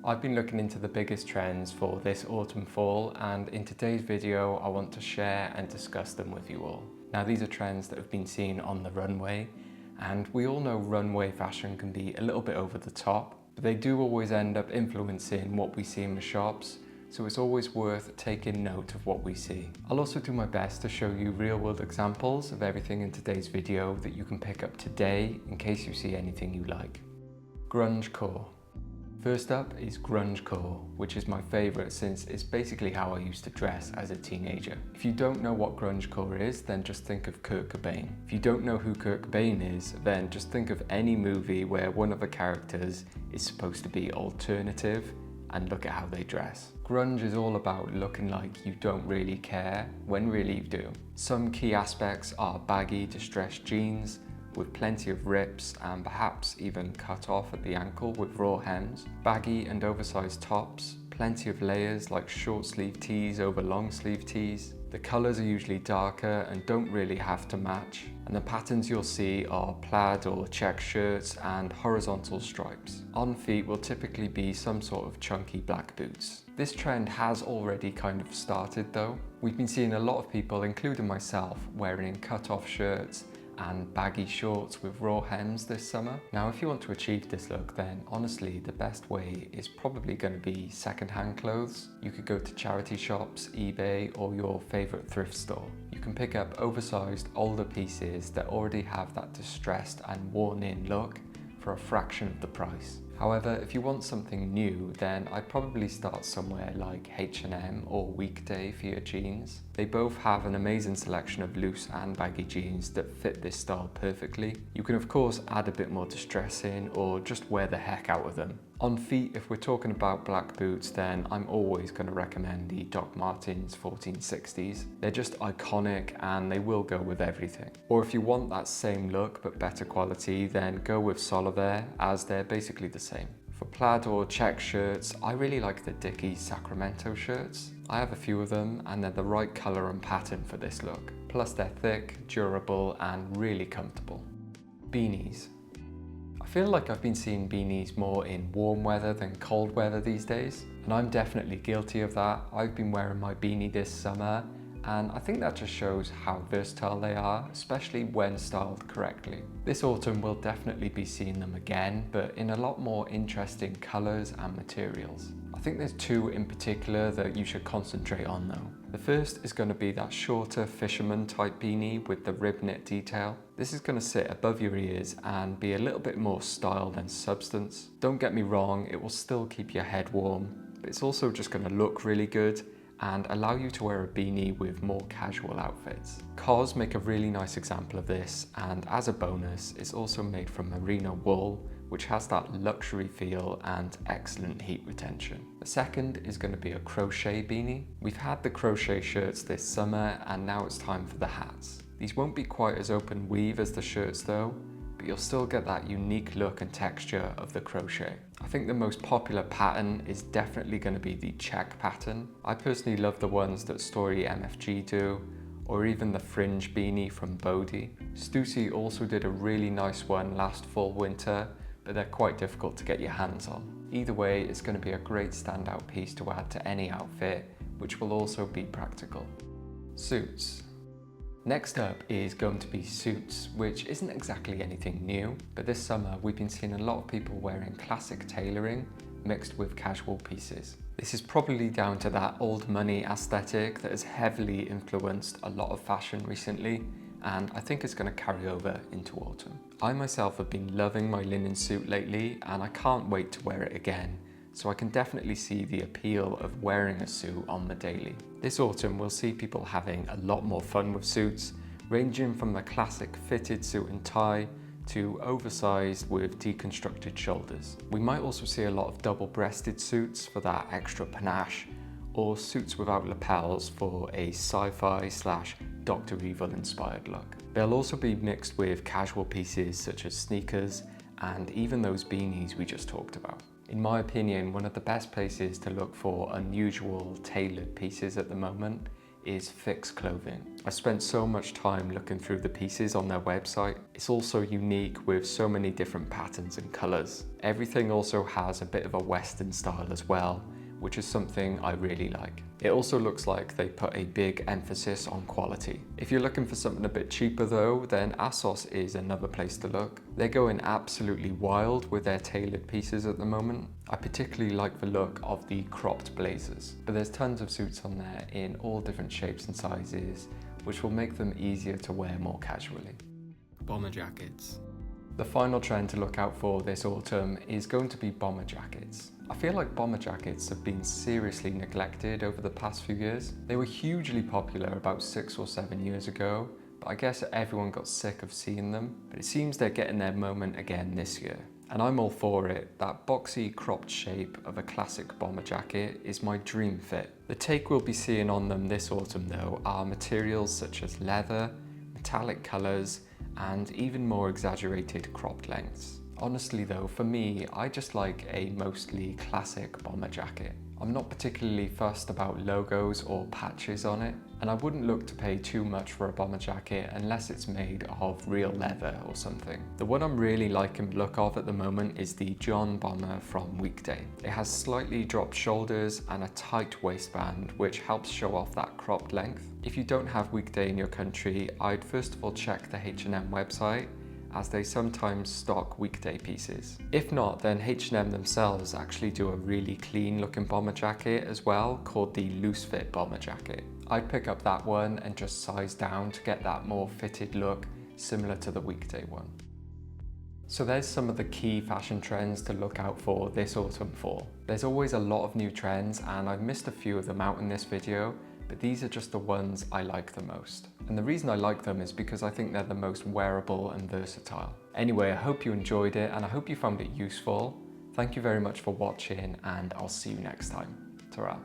I've been looking into the biggest trends for this autumn-fall, and in today's video I want to share and discuss them with you all. Now, these are trends that have been seen on the runway, and we all know runway fashion can be a little bit over the top, but they do always end up influencing what we see in the shops, so it's always worth taking note of what we see. I'll also do my best to show you real-world examples of everything in today's video that you can pick up today in case you see anything you like. Grunge Core. First up is Grunge Core, which is my favourite since it's basically how I used to dress as a teenager. If you don't know what Grunge Core is, then just think of Kurt Cobain. If you don't know who Kurt Cobain is, then just think of any movie where one of the characters is supposed to be alternative and look at how they dress. Grunge is all about looking like you don't really care, when really you do. Some key aspects are baggy, distressed jeans, with plenty of rips and perhaps even cut off at the ankle with raw hems, baggy and oversized tops, plenty of layers like short sleeve tees over long sleeve tees. The colours are usually darker and don't really have to match, and the patterns you'll see are plaid or check shirts and horizontal stripes. On feet will typically be some sort of chunky black boots. This trend has already kind of started though. We've been seeing a lot of people, including myself, wearing cut-off shirts and baggy shorts with raw hems this summer. Now, if you want to achieve this look, then honestly the best way is probably going to be second-hand clothes. You could go to charity shops, eBay, or your favourite thrift store. You can pick up oversized older pieces that already have that distressed and worn-in look for a fraction of the price. However, if you want something new, then I'd probably start somewhere like H&M or Weekday for your jeans. They both have an amazing selection of loose and baggy jeans that fit this style perfectly. You can of course add a bit more distress in or just wear the heck out of them. On feet, if we're talking about black boots, then I'm always going to recommend the Doc Martens 1460s. They're just iconic and they will go with everything. Or if you want that same look but better quality, then go with Solitaire, as they're basically the same. For plaid or check shirts, I really like the Dickies Sacramento shirts. I have a few of them and they're the right colour and pattern for this look. Plus they're thick, durable and really comfortable. Beanies. I feel like I've been seeing beanies more in warm weather than cold weather these days, and I'm definitely guilty of that. I've been wearing my beanie this summer, and I think that just shows how versatile they are, especially when styled correctly. This autumn we'll definitely be seeing them again, but in a lot more interesting colours and materials. I think there's two in particular that you should concentrate on though. The first is going to be that shorter fisherman type beanie with the rib knit detail. This is going to sit above your ears and be a little bit more style than substance. Don't get me wrong, it will still keep your head warm, but it's also just going to look really good and allow you to wear a beanie with more casual outfits. Cos make a really nice example of this, and as a bonus, it's also made from merino wool, which has that luxury feel and excellent heat retention. The second is going to be a crochet beanie. We've had the crochet shirts this summer and now it's time for the hats. These won't be quite as open weave as the shirts though, but you'll still get that unique look and texture of the crochet. I think the most popular pattern is definitely going to be the check pattern. I personally love the ones that Story MFG do, or even the fringe beanie from Bodhi. Stussy also did a really nice one last fall winter, but they're quite difficult to get your hands on. Either way, it's going to be a great standout piece to add to any outfit, which will also be practical. Suits. Next up is going to be suits, which isn't exactly anything new, but this summer we've been seeing a lot of people wearing classic tailoring mixed with casual pieces. This is probably down to that old money aesthetic that has heavily influenced a lot of fashion recently, and I think it's going to carry over into autumn. I myself have been loving my linen suit lately and I can't wait to wear it again, so I can definitely see the appeal of wearing a suit on the daily. This autumn we'll see people having a lot more fun with suits, ranging from the classic fitted suit and tie to oversized with deconstructed shoulders. We might also see a lot of double-breasted suits for that extra panache, or suits without lapels for a sci-fi / Dr. Evil inspired look. They'll also be mixed with casual pieces such as sneakers and even those beanies we just talked about. In my opinion, one of the best places to look for unusual tailored pieces at the moment is Fix Clothing. I spent so much time looking through the pieces on their website. It's also unique with so many different patterns and colours. Everything also has a bit of a Western style as well, which is something I really like. It also looks like they put a big emphasis on quality. If you're looking for something a bit cheaper though, then ASOS is another place to look. They're going absolutely wild with their tailored pieces at the moment. I particularly like the look of the cropped blazers, but there's tons of suits on there in all different shapes and sizes, which will make them easier to wear more casually. Bomber jackets. The final trend to look out for this autumn is going to be bomber jackets. I feel like bomber jackets have been seriously neglected over the past few years. They were hugely popular about 6 or 7 years ago, but I guess everyone got sick of seeing them. But it seems they're getting their moment again this year. And I'm all for it. That boxy cropped shape of a classic bomber jacket is my dream fit. The take we'll be seeing on them this autumn though are materials such as leather, metallic colours, and even more exaggerated cropped lengths. Honestly though, for me, I just like a mostly classic bomber jacket. I'm not particularly fussed about logos or patches on it, and I wouldn't look to pay too much for a bomber jacket unless it's made of real leather or something. The one I'm really liking the look of at the moment is the John Bomber from Weekday. It has slightly dropped shoulders and a tight waistband, which helps show off that cropped length. If you don't have Weekday in your country, I'd first of all check the H&M website, as they sometimes stock Weekday pieces. If not, then H&M themselves actually do a really clean looking bomber jacket as well, called the loose fit bomber jacket. I'd pick up that one and just size down to get that more fitted look, similar to the Weekday one. So there's some of the key fashion trends to look out for this autumn fall. There's always a lot of new trends and I've missed a few of them out in this video, but these are just the ones I like the most. And the reason I like them is because I think they're the most wearable and versatile. Anyway, I hope you enjoyed it and I hope you found it useful. Thank you very much for watching and I'll see you next time. Ta-ra.